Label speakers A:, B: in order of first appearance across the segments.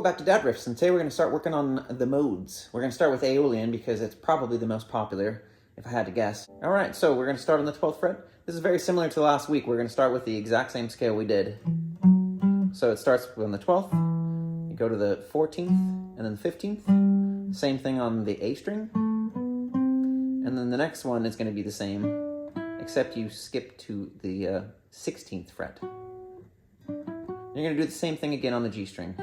A: back to Dad Riffs, and today we're going to start working on the modes. We're going to start with Aeolian because it's probably the most popular, if I had to guess. Alright, so we're going to start on the 12th fret. This is very similar to last week. We're going to start with the exact same scale we did. So it starts on the 12th, you go to the 14th, and then the 15th. Same thing on the A string. And then the next one is going to be the same, except you skip to the 16th fret. You're going to do the same thing again on the G string.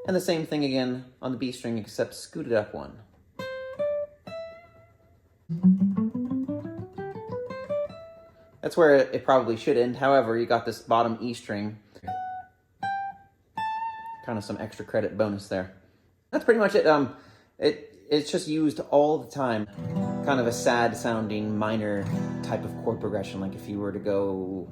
A: And the same thing again on the B string, except scoot it up one. That's where it probably should end. However, you got this bottom E string. Kind of some extra credit bonus there. That's pretty much it. It's just used all the time. Kind of a sad sounding minor type of chord progression, like if you were to go...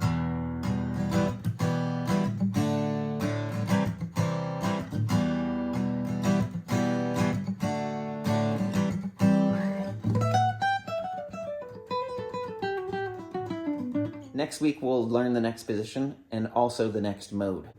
A: Next week we'll learn the next position and also the next mode.